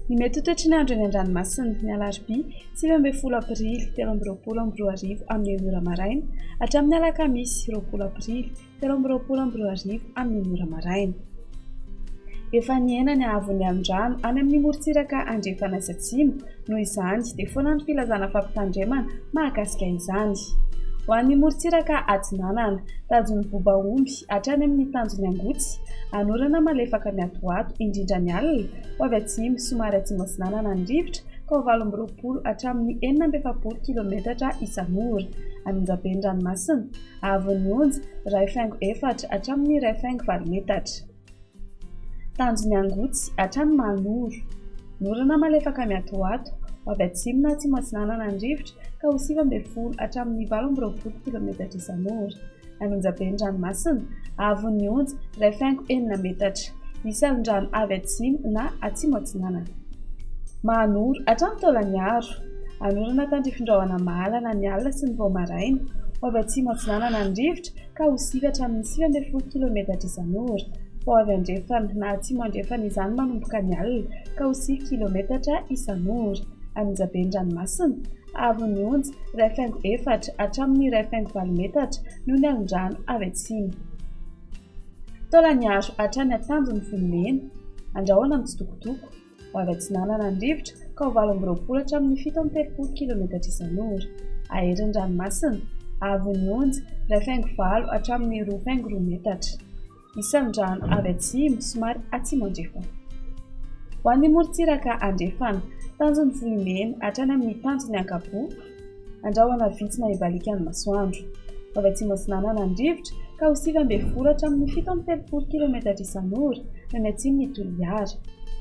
Ny mety ho toetrin'andro eny an-dranomasina ny alarobia 20 aprily 2024 amin'ny 9 ora maraina hatramin'ny alakamisy 20 aprily 2024 amin'ny 1 ora maraina. Efa niaina ny ahavon'ny andro-drano any amin'ny morontsiraka andrefana sy atsimo, noho izany dia foana ny filazana fampitandremana mahakasika izany. Ho an'ny morontsiraka atsinanana, tanjon'ny bobaomby hatrany amin'ny tanjony angotsy, anorana malefaka miatoato indrindra ny alina, ho avy atsimo somary atsimo atsinanana ny rivotra ka ho 20 hatramin'ny 470 kilometatra isan'ora. Anonjaben'ny ranomasina, ahavon'ny onja 2.4 hatramin'ny 2.4 metatra. Tanjony angotsy hatrany manoro, norana malefaka miatoato, ho avy atsimo na atsimo atsinanana ny rivotra ka ho 9 hatramin'ny 20 kilometatra isan'ora. Anonjaben'ny ranomasina, ahavon'ny onja 2.4 metatra, misy alin-drano avy atsimo na atsimo atsinanana. Manoro hatrany taolaniaro, anorana tandrifin-drahona mahalana ny alina sy ny voamaraina, ho avy atsimo atsinanana ny rivotra ka ho 9 hatramin'ny 9 kilometatra isan'ora. Ho avy andrefana na atsimo andrefana izany manomboka ny alina ka ho 10 kilometatra isan'ora. Anonjaben'ny ranomasina, ahavon'ny onja 2.4 hatramin'ny 2.4 metatra noho ny alin-drano avy atsimo. Taolaniaro hatrany atanjon'ny vonomena, andrahoana mitsitokotoko, ho avy atsinanana ny rivotra ka ho 20 hatramin'ny 17 kilometatra isan'ora. Aherin'ny ranomasina, ahavon'ny onja 2.4 hatramin'ny 2.4 metatra. Misy alin-drano avy atsimo somary atsimo andrefana. Ho an'ny morontsiraka andrefana, tanjon'ny vohimena hatrany amin'ny tanjony ankabo, andrahoana vitsy na hibalika ny masoandro, ho avy atsimo atsinanana ny rivotra ka ho 9 hatramin'ny 17 kilometatra isan'ora ny atsimo ny Toliara.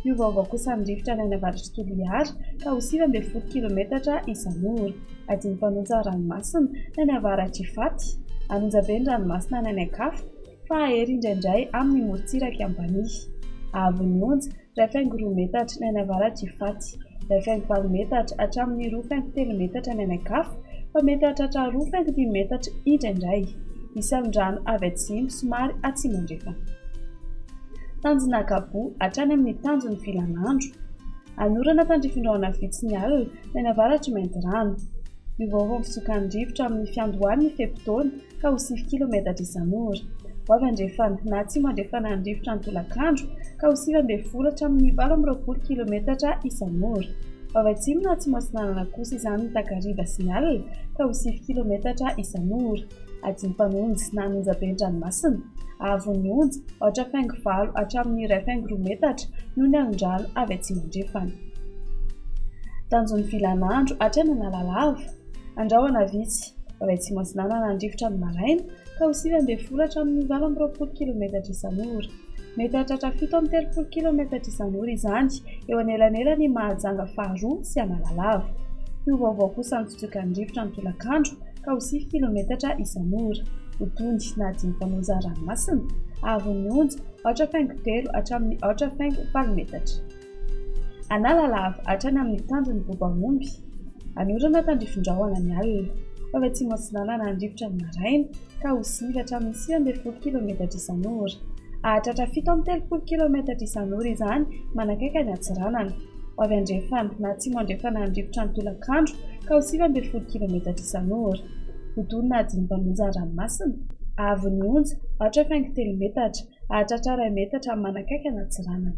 Io vaovao kosa ny rivotra ny avaratra Toliara ka ho 19 kilometatra isan'ora. Adiny mpanonja ranomasina ny avaratra Ifaty, anonjaben'ny ranomasina ny ankafa, fa ahery indraindray amin'ny morontsiraka Ambanihy. Ahavon'ny onja 2.4 metatra ny avaratra Ifaty, 2.4 metatra hatramin'ny 2.3 metatra ny ankafa, fa mety hahatratra 2.5 metatra indraindray. Misy alin-drano avy atsimo somary atsimo andrefana. Tanjony ankabo hatrany amin'ny tanjony Vilanandro, anorana tandrifin-drahona vitsy ny alina ny avaratra Maintirano. Io vaovao fisokan'ny rivotra amin'ny fiandohan'ny fepitaona ka ho 10 kilometatra isan'ora. Ho avy andrefana na atsimo andrefana ny rivotra ny tolakandro ka ho 9 hatramin'ny 20 kilometatra isan'ora. Ho avy atsimo na atsimo atsinanana kosa izany ny takariva sy ny alina ka ho 10 kilometatra isan'ora. Adiny mpanonja na anonjaben'ny ranomasina, ahavon'ny onja 8.4 hatramin'ny 2.4 metatra noho ny alin-drano avy atsimo andrefana. Tanjon'ny Vilanandro hatrany Analalava, andrahoana vitsy, ho avy atsimo atsinanana ny rivotra ny maraina ka ho 9 hatramin'ny 20 kilometatra isan'ora. Mety hahatratra 17 kilometatra isan'ora izany eo anelanelany Mahajanga faharoa sy Analalava. Io vaovao kosa ny fisokan'ny rivotra ny tolakandro ka ho 10 kilometatra isan'ora. Odondy na adiny mpanonja ranomasina, ahavon'ny onja 8.3 hatramin'ny 8.4 metatra. Analalava hatrany amin'ny tanjon'ny bobaomby, anorana tandrifin-drahona ny alina, ho avy atsimo atsinanana ny rivotra ny maraina ka ho 9 hatramin'ny 19 kilometatra isan'ora. Hahatratra 17 kilometatra isan'ora izany manakaiky ny Atsiranana. Ho avy andrefana na atsimo andrefana ny rivotra ny tolakandro ka ho 19 kilometatra isan'ora. Odony na adiny mpanonja ranomasina, ahavon'ny onja 8.3 metatra, hahatratra 2 metatra manakaiky ny Atsiranana.